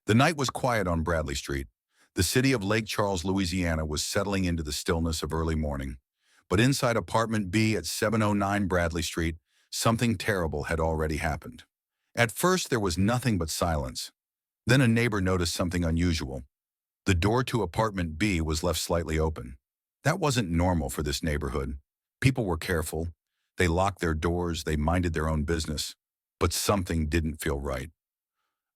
The night was quiet on Bradley Street. The city of Lake Charles, Louisiana was settling into the stillness of early morning. But inside apartment B at 709 Bradley Street, something terrible had already happened. At first, there was nothing but silence. Then a neighbor noticed something unusual. The door to apartment B was left slightly open. That wasn't normal for this neighborhood. People were careful. They locked their doors, they minded their own business. But something didn't feel right.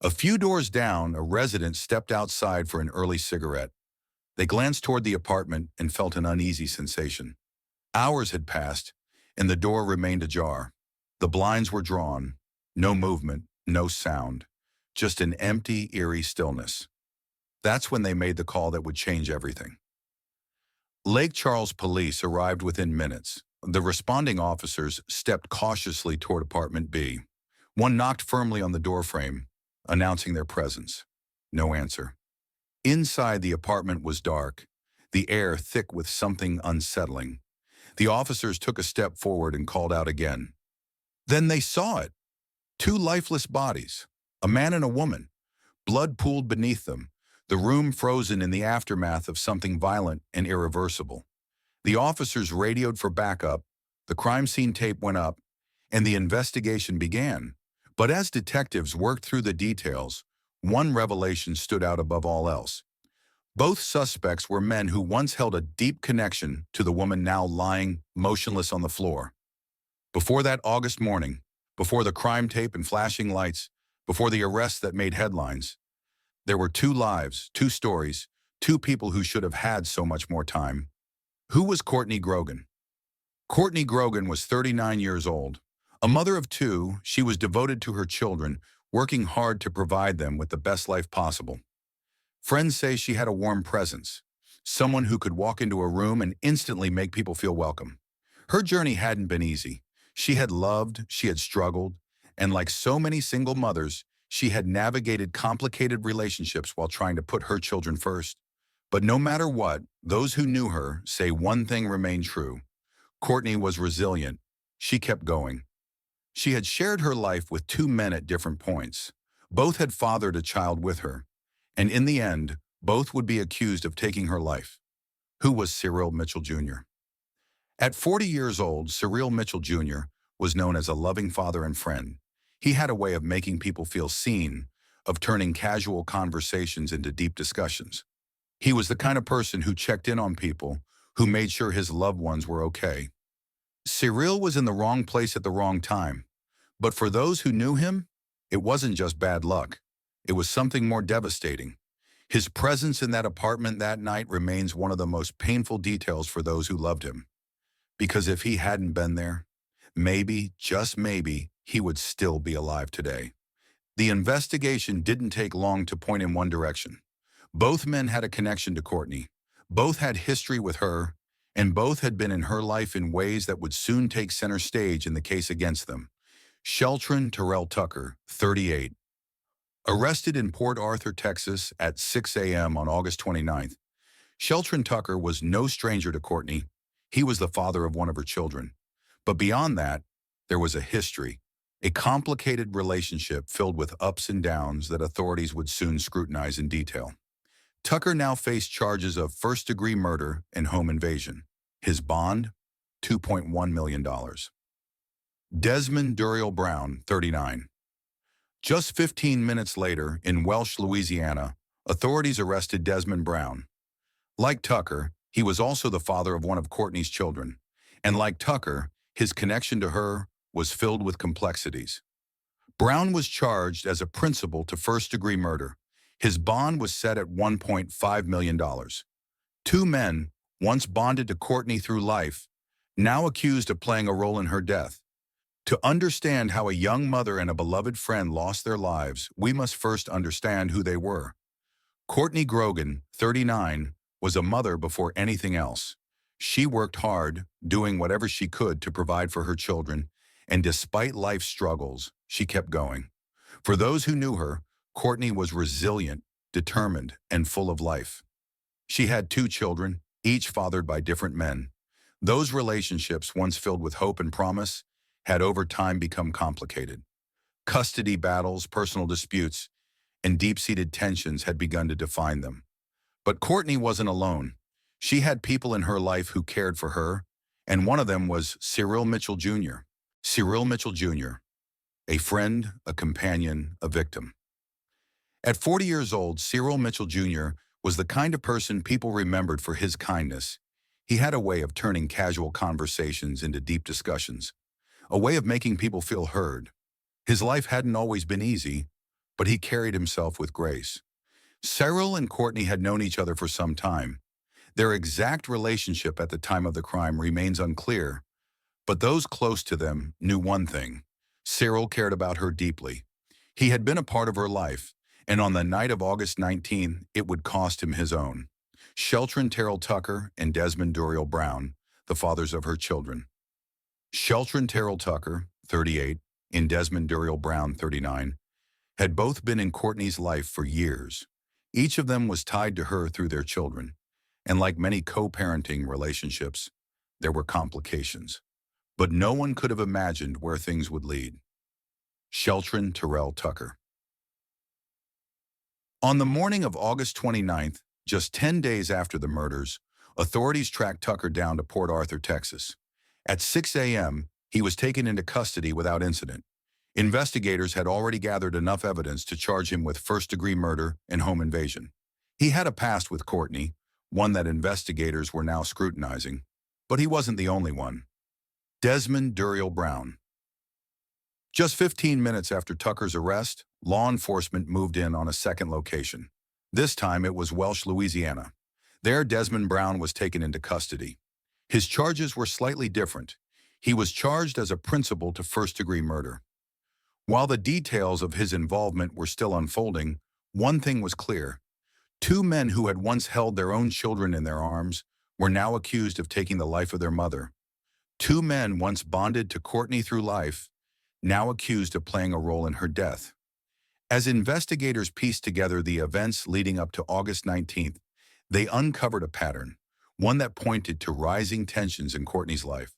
A few doors down, a resident stepped outside for an early cigarette. They glanced toward the apartment and felt an uneasy sensation. Hours had passed, and the door remained ajar. The blinds were drawn. No movement, no sound. Just an empty, eerie stillness. That's when they made the call that would change everything. Lake Charles police arrived within minutes. The responding officers stepped cautiously toward apartment B. One knocked firmly on the doorframe, announcing their presence. No answer. Inside, the apartment was dark, the air thick with something unsettling. The officers took a step forward and called out again. Then they saw it. Two lifeless bodies, a man and a woman. Blood pooled beneath them, the room frozen in the aftermath of something violent and irreversible. The officers radioed for backup, the crime scene tape went up, and the investigation began. But as detectives worked through the details, one revelation stood out above all else. Both suspects were men who once held a deep connection to the woman now lying motionless on the floor. Before that August morning, before the crime tape and flashing lights, before the arrests that made headlines, there were two lives, two stories, two people who should have had so much more time. Who was Courtney Grogan? Courtney Grogan was 39 years old. A mother of two, she was devoted to her children, working hard to provide them with the best life possible. Friends say she had a warm presence, someone who could walk into a room and instantly make people feel welcome. Her journey hadn't been easy. She had loved, she had struggled, and like so many single mothers, she had navigated complicated relationships while trying to put her children first. But no matter what, those who knew her say one thing remained true. Courtney was resilient. She kept going. She had shared her life with two men at different points. Both had fathered a child with her. And in the end, both would be accused of taking her life. Who was Cyril Mitchell Jr.? At 40 years old, Cyril Mitchell Jr. was known as a loving father and friend. He had a way of making people feel seen, of turning casual conversations into deep discussions. He was the kind of person who checked in on people, who made sure his loved ones were okay. Cyril was in the wrong place at the wrong time. But for those who knew him, it wasn't just bad luck. It was something more devastating. His presence in that apartment that night remains one of the most painful details for those who loved him. Because if he hadn't been there, maybe, just maybe, he would still be alive today. The investigation didn't take long to point in one direction. Both men had a connection to Courtney. Both had history with her, and both had been in her life in ways that would soon take center stage in the case against them. Sheltron Terrell Tucker, 38. Arrested in Port Arthur, Texas at 6 a.m. on August 29th, Sheltron Tucker was no stranger to Courtney. He was the father of one of her children. But beyond that, there was a history, a complicated relationship filled with ups and downs that authorities would soon scrutinize in detail. Tucker now faced charges of first-degree murder and home invasion. His bond, $2.1 million. Desmond Duriel Brown, 39. Just 15 minutes later, in Welsh, Louisiana, authorities arrested Desmond Brown. Like Tucker, he was also the father of one of Courtney's children. And like Tucker, his connection to her was filled with complexities. Brown was charged as a principal to first-degree murder. His bond was set at $1.5 million. Two men, once bonded to Courtney through life, now accused of playing a role in her death. To understand how a young mother and a beloved friend lost their lives, we must first understand who they were. Courtney Grogan, 39, was a mother before anything else. She worked hard, doing whatever she could to provide for her children, and despite life's struggles, she kept going. For those who knew her, Courtney was resilient, determined, and full of life. She had two children, each fathered by different men. Those relationships, once filled with hope and promise, had over time become complicated. Custody battles, personal disputes, and deep-seated tensions had begun to define them. But Courtney wasn't alone. She had people in her life who cared for her, and one of them was Cyril Mitchell Jr. Cyril Mitchell Jr., a friend, a companion, a victim. At 40 years old, Cyril Mitchell Jr. was the kind of person people remembered for his kindness. He had a way of turning casual conversations into deep discussions, a way of making people feel heard. His life hadn't always been easy, but he carried himself with grace. Cyril and Courtney had known each other for some time. Their exact relationship at the time of the crime remains unclear, but those close to them knew one thing. Cyril cared about her deeply. He had been a part of her life, and on the night of August 19, it would cost him his own. Sheltrin Terrell Tucker and Desmond Duriel Brown, the fathers of her children. Sheltrin Terrell Tucker, 38, and Desmond Duriel Brown, 39, had both been in Courtney's life for years. Each of them was tied to her through their children, and like many co-parenting relationships, there were complications. But no one could have imagined where things would lead. Sheltrin Terrell Tucker. On the morning of August 29th, just 10 days after the murders, authorities tracked Tucker down to Port Arthur, Texas. At 6 a.m., he was taken into custody without incident. Investigators had already gathered enough evidence to charge him with first-degree murder and home invasion. He had a past with Courtney, one that investigators were now scrutinizing, but he wasn't the only one. Desmond Duriel Brown. Just 15 minutes after Tucker's arrest, law enforcement moved in on a second location. This time it was Welsh, Louisiana. There, Desmond Brown was taken into custody. His charges were slightly different. He was charged as a principal to first-degree murder. While the details of his involvement were still unfolding, one thing was clear. Two men who had once held their own children in their arms were now accused of taking the life of their mother. Two men once bonded to Courtney through life, now accused of playing a role in her death. As investigators pieced together the events leading up to August 19th, they uncovered a pattern, one that pointed to rising tensions in Courtney's life.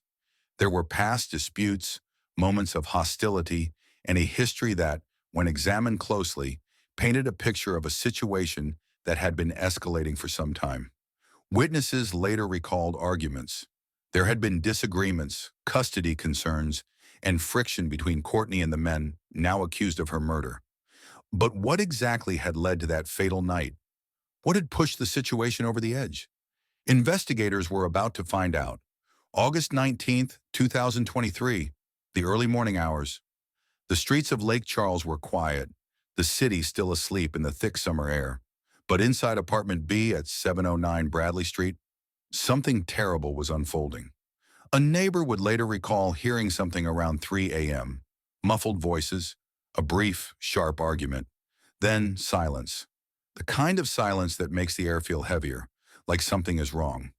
There were past disputes, moments of hostility, and a history that, when examined closely, painted a picture of a situation that had been escalating for some time. Witnesses later recalled arguments. There had been disagreements, custody concerns, and friction between Courtney and the men now accused of her murder. But what exactly had led to that fatal night? What had pushed the situation over the edge? Investigators were about to find out. August 19th, 2023, the early morning hours. The streets of Lake Charles were quiet, the city still asleep in the thick summer air. But inside apartment B at 709 Bradley Street, something terrible was unfolding. A neighbor would later recall hearing something around 3 a.m., muffled voices, a brief, sharp argument, then silence. The kind of silence that makes the air feel heavier, like something is wrong.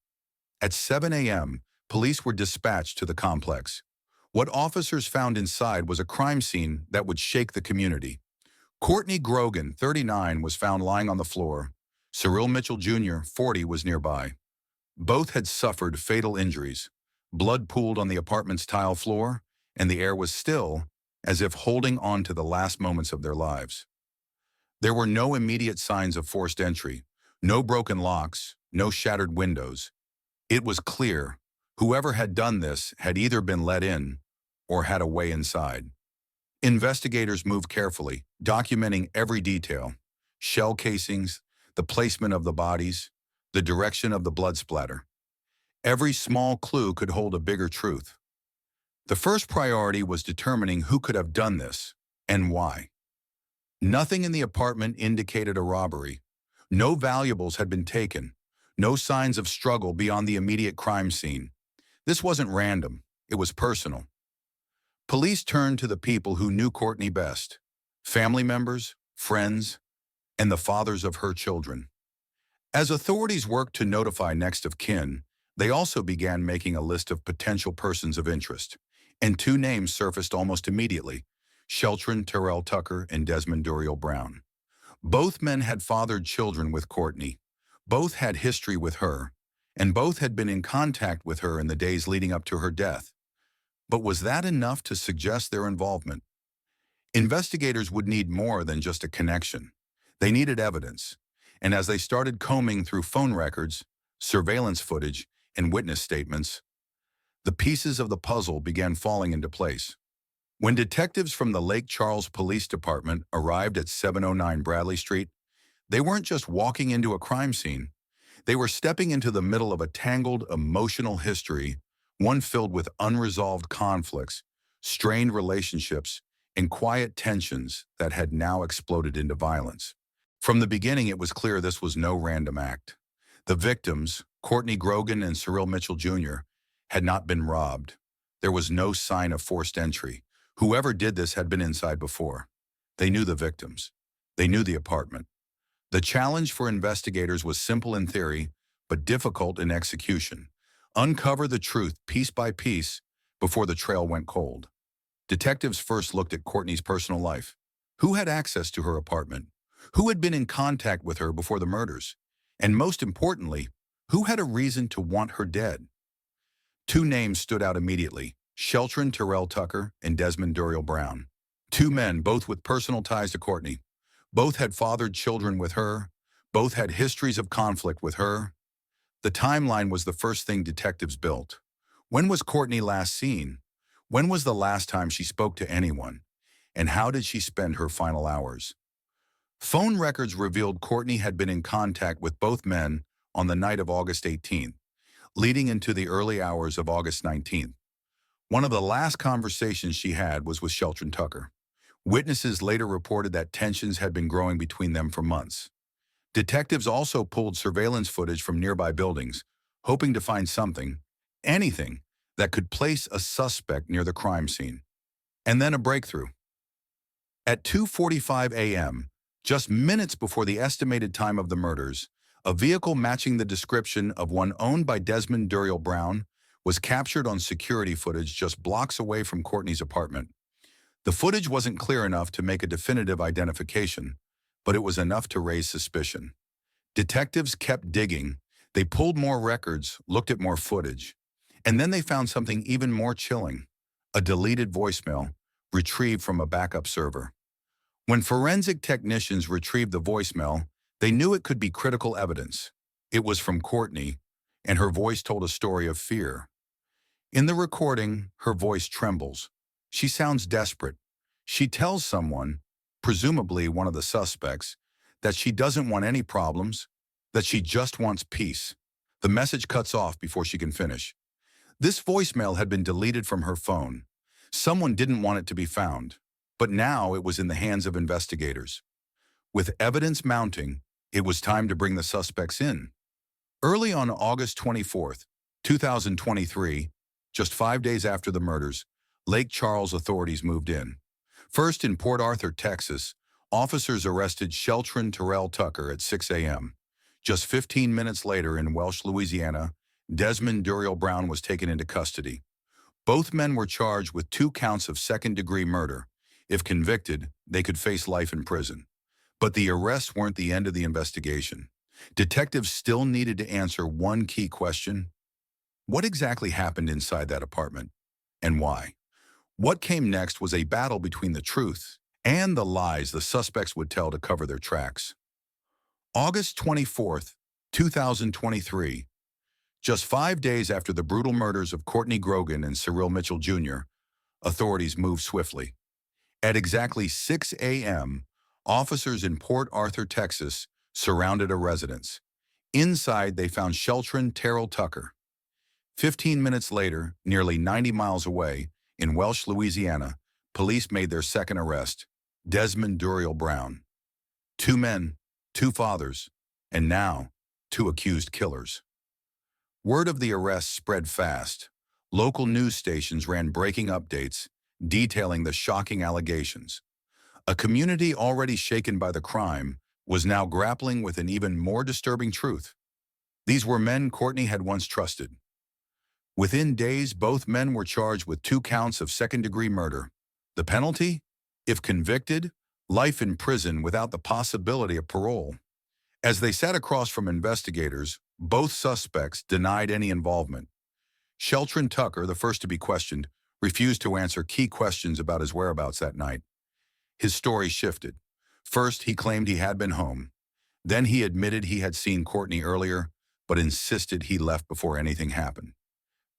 At 7 a.m., police were dispatched to the complex. What officers found inside was a crime scene that would shake the community. Courtney Grogan, 39, was found lying on the floor. Cyril Mitchell Jr., 40, was nearby. Both had suffered fatal injuries. Blood pooled on the apartment's tile floor, and the air was still, as if holding on to the last moments of their lives. There were no immediate signs of forced entry, no broken locks, no shattered windows. It was clear whoever had done this had either been let in or had a way inside. Investigators moved carefully, documenting every detail: shell casings, the placement of the bodies, the direction of the blood splatter. Every small clue could hold a bigger truth. The first priority was determining who could have done this and why. Nothing in the apartment indicated a robbery. No valuables had been taken. No signs of struggle beyond the immediate crime scene. This wasn't random. It was personal. Police turned to the people who knew Courtney best: family members, friends, and the fathers of her children. As authorities worked to notify next of kin, they also began making a list of potential persons of interest, and two names surfaced almost immediately: Sheltrin Terrell Tucker and Desmond Duriel Brown. Both men had fathered children with Courtney. Both had history with her, and both had been in contact with her in the days leading up to her death. But was that enough to suggest their involvement? Investigators would need more than just a connection. They needed evidence, and as they started combing through phone records, surveillance footage, and witness statements, the pieces of the puzzle began falling into place. When detectives from the Lake Charles Police Department arrived at 709 Bradley Street, they weren't just walking into a crime scene. They were stepping into the middle of a tangled, emotional history, one filled with unresolved conflicts, strained relationships, and quiet tensions that had now exploded into violence. From the beginning, it was clear this was no random act. The victims, Courtney Grogan and Cyril Mitchell Jr., had not been robbed. There was no sign of forced entry. Whoever did this had been inside before. They knew the victims. They knew the apartment. The challenge for investigators was simple in theory, but difficult in execution. Uncover the truth piece by piece before the trail went cold. Detectives first looked at Courtney's personal life. Who had access to her apartment? Who had been in contact with her before the murders? And most importantly, who had a reason to want her dead? Two names stood out immediately: Sheltrin Terrell Tucker and Desmond Duriel Brown. Two men, both with personal ties to Courtney. Both had fathered children with her. Both had histories of conflict with her. The timeline was the first thing detectives built. When was Courtney last seen? When was the last time she spoke to anyone? And how did she spend her final hours? Phone records revealed Courtney had been in contact with both men on the night of August 18th, leading into the early hours of August 19th. One of the last conversations she had was with Sheltrin Tucker. Witnesses later reported that tensions had been growing between them for months. Detectives also pulled surveillance footage from nearby buildings, hoping to find something, anything, that could place a suspect near the crime scene. And then a breakthrough. At 2:45 a.m., just minutes before the estimated time of the murders, a vehicle matching the description of one owned by Desmond Duriel Brown was captured on security footage just blocks away from Courtney's apartment. The footage wasn't clear enough to make a definitive identification, but it was enough to raise suspicion. Detectives kept digging. They pulled more records, looked at more footage, and then they found something even more chilling: a deleted voicemail retrieved from a backup server. When forensic technicians retrieved the voicemail, they knew it could be critical evidence. It was from Courtney, and her voice told a story of fear. In the recording, her voice trembles. She sounds desperate. She tells someone, presumably one of the suspects, that she doesn't want any problems, that she just wants peace. The message cuts off before she can finish. This voicemail had been deleted from her phone. Someone didn't want it to be found, but now it was in the hands of investigators. With evidence mounting, it was time to bring the suspects in. Early on August 24th, 2023, just 5 days after the murders, Lake Charles authorities moved in. First, in Port Arthur, Texas, officers arrested Sheltrin Terrell Tucker at 6 a.m. Just 15 minutes later in Welsh, Louisiana, Desmond Duriel Brown was taken into custody. Both men were charged with 2 counts of second-degree murder. If convicted, they could face life in prison. But the arrests weren't the end of the investigation. Detectives still needed to answer one key question: what exactly happened inside that apartment, and why? What came next was a battle between the truth and the lies the suspects would tell to cover their tracks. August 24th, 2023. Just 5 days after the brutal murders of Courtney Grogan and Cyril Mitchell Jr., authorities moved swiftly. At exactly 6 a.m., officers in Port Arthur, Texas, surrounded a residence. Inside, they found Sheltrin Terrell Tucker. 15 minutes later, nearly 90 miles away, in Welsh, Louisiana, police made their second arrest: Desmond Duriel Brown. 2 men, 2 fathers, and now 2 accused killers. Word of the arrest spread fast. Local news stations ran breaking updates detailing the shocking allegations. A community already shaken by the crime was now grappling with an even more disturbing truth. These were men Courtney had once trusted. Within days, both men were charged with 2 counts of second-degree murder. The penalty? If convicted, life in prison without the possibility of parole. As they sat across from investigators, both suspects denied any involvement. Sheltrin Tucker, the first to be questioned, refused to answer key questions about his whereabouts that night. His story shifted. First, he claimed he had been home. Then he admitted he had seen Courtney earlier, but insisted he left before anything happened.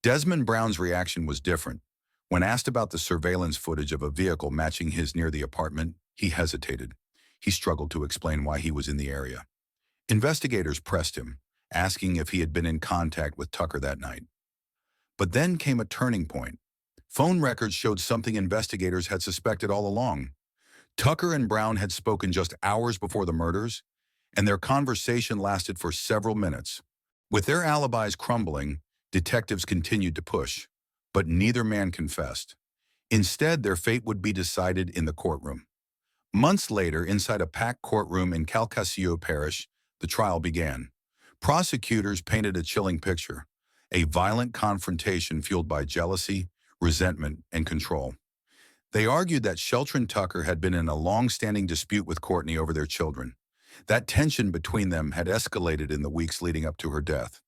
Desmond Brown's reaction was different. When asked about the surveillance footage of a vehicle matching his near the apartment, he hesitated. He struggled to explain why he was in the area. Investigators pressed him, asking if he had been in contact with Tucker that night. But then came a turning point. Phone records showed something investigators had suspected all along. Tucker and Brown had spoken just hours before the murders, and their conversation lasted for several minutes. With their alibis crumbling, detectives continued to push, but neither man confessed. Instead, their fate would be decided in the courtroom. Months later, inside a packed courtroom in Calcasieu Parish, the trial began. Prosecutors painted a chilling picture, a violent confrontation fueled by jealousy, resentment, and control. They argued that Shelton Tucker had been in a long-standing dispute with Courtney over their children. That tension between them had escalated in the weeks leading up to her death,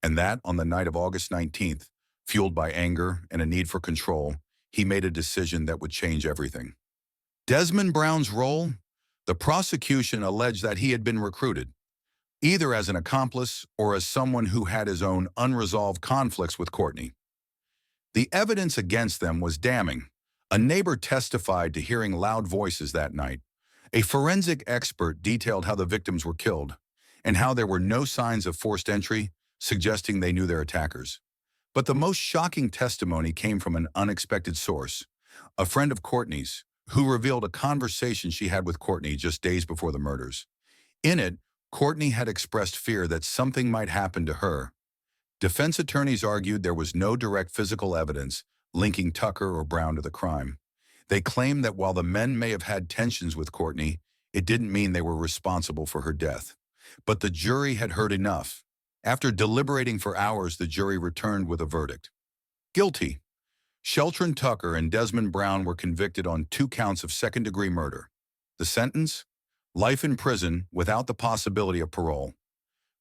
and that on the night of August 19th, fueled by anger and a need for control, he made a decision that would change everything. Desmond Brown's role? The prosecution alleged that he had been recruited, either as an accomplice or as someone who had his own unresolved conflicts with Courtney. The evidence against them was damning. A neighbor testified to hearing loud voices that night. A forensic expert detailed how the victims were killed and how there were no signs of forced entry, suggesting they knew their attackers. But the most shocking testimony came from an unexpected source, a friend of Courtney's, who revealed a conversation she had with Courtney just days before the murders. In it, Courtney had expressed fear that something might happen to her. Defense attorneys argued there was no direct physical evidence linking Tucker or Brown to the crime. They claimed that while the men may have had tensions with Courtney, it didn't mean they were responsible for her death. But the jury had heard enough. After deliberating for hours, the jury returned with a verdict. Guilty. Shelton Tucker and Desmond Brown were convicted on 2 counts of second-degree murder. The sentence? Life in prison without the possibility of parole.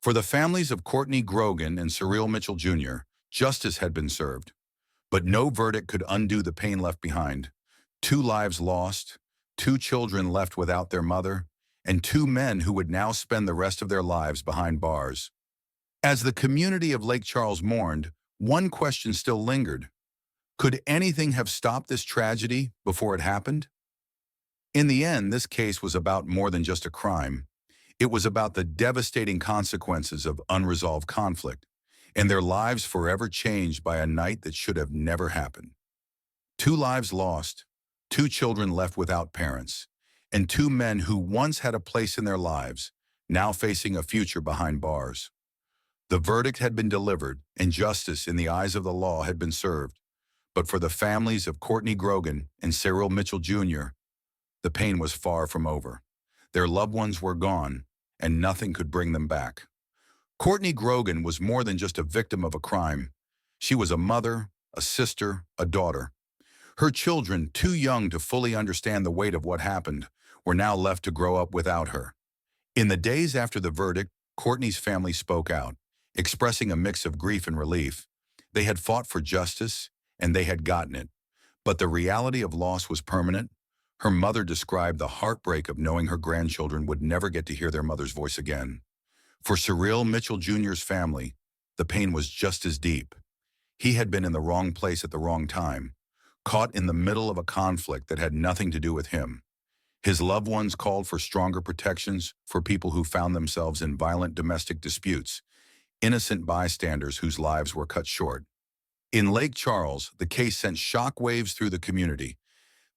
For the families of Courtney Grogan and Cyril Mitchell Jr., justice had been served. But no verdict could undo the pain left behind. 2 lives lost, 2 children left without their mother, and 2 men who would now spend the rest of their lives behind bars. As the community of Lake Charles mourned, one question still lingered. Could anything have stopped this tragedy before it happened? In the end, this case was about more than just a crime. It was about the devastating consequences of unresolved conflict, and their lives forever changed by a night that should have never happened. 2 lives lost, 2 children left without parents, and 2 men who once had a place in their lives, now facing a future behind bars. The verdict had been delivered, and justice in the eyes of the law had been served. But for the families of Courtney Grogan and Cyril Mitchell Jr., the pain was far from over. Their loved ones were gone, and nothing could bring them back. Courtney Grogan was more than just a victim of a crime. She was a mother, a sister, a daughter. Her children, too young to fully understand the weight of what happened, were now left to grow up without her. In the days after the verdict, Courtney's family spoke out, expressing a mix of grief and relief. They had fought for justice, and they had gotten it. But the reality of loss was permanent. Her mother described the heartbreak of knowing her grandchildren would never get to hear their mother's voice again. For Cyril Mitchell Jr.'s family, the pain was just as deep. He had been in the wrong place at the wrong time, caught in the middle of a conflict that had nothing to do with him. His loved ones called for stronger protections for people who found themselves in violent domestic disputes, innocent bystanders whose lives were cut short. In Lake Charles, the case sent shockwaves through the community.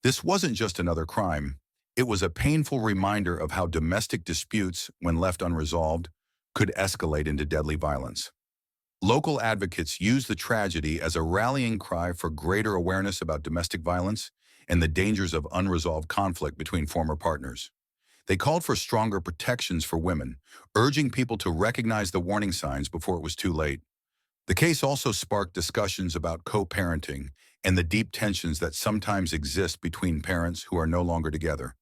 This wasn't just another crime. It was a painful reminder of how domestic disputes, when left unresolved, could escalate into deadly violence. Local advocates used the tragedy as a rallying cry for greater awareness about domestic violence and the dangers of unresolved conflict between former partners. They called for stronger protections for women, urging people to recognize the warning signs before it was too late. The case also sparked discussions about co-parenting and the deep tensions that sometimes exist between parents who are no longer together.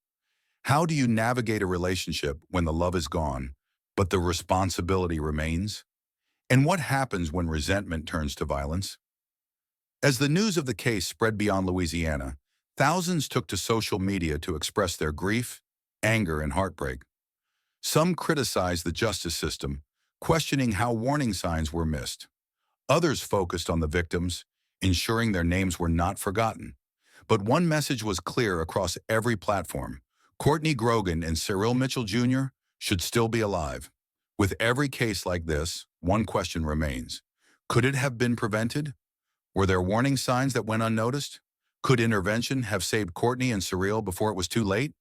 How do you navigate a relationship when the love is gone, but the responsibility remains? And what happens when resentment turns to violence? As the news of the case spread beyond Louisiana, thousands took to social media to express their grief, anger, and heartbreak. Some criticized the justice system, questioning how warning signs were missed. Others focused on the victims, ensuring their names were not forgotten. But one message was clear across every platform. Courtney Grogan and Cyril Mitchell Jr. should still be alive. With every case like this, one question remains. Could it have been prevented? Were there warning signs that went unnoticed? Could intervention have saved Courtney and Cyril before it was too late?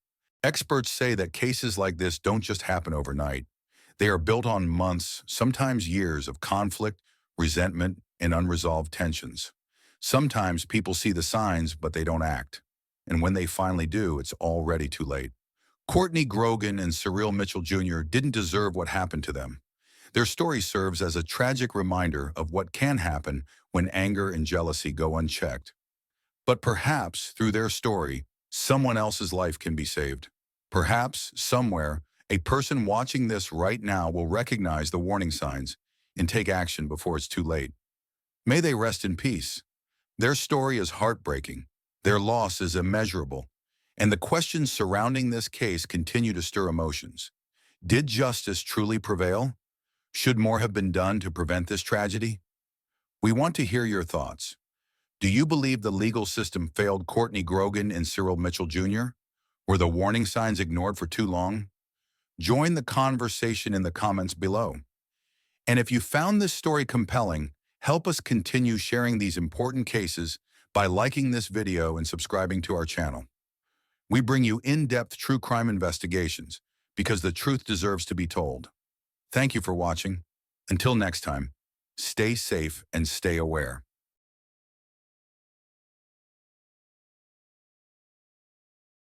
Experts say that cases like this don't just happen overnight. They are built on months, sometimes years of conflict, resentment, and unresolved tensions. Sometimes people see the signs, but they don't act. And when they finally do, it's already too late. Courtney Grogan and Cyril Mitchell Jr. didn't deserve what happened to them. Their story serves as a tragic reminder of what can happen when anger and jealousy go unchecked. But perhaps, through their story, someone else's life can be saved. Perhaps, somewhere, a person watching this right now will recognize the warning signs and take action before it's too late. May they rest in peace. Their story is heartbreaking, their loss is immeasurable, and the questions surrounding this case continue to stir emotions. Did justice truly prevail? Should more have been done to prevent this tragedy? We want to hear your thoughts. Do you believe the legal system failed Courtney Grogan and Cyril Mitchell Jr.? Were the warning signs ignored for too long? Join the conversation in the comments below. And if you found this story compelling, help us continue sharing these important cases by liking this video and subscribing to our channel. We bring you in-depth true crime investigations because the truth deserves to be told. Thank you for watching. Until next time, stay safe and stay aware.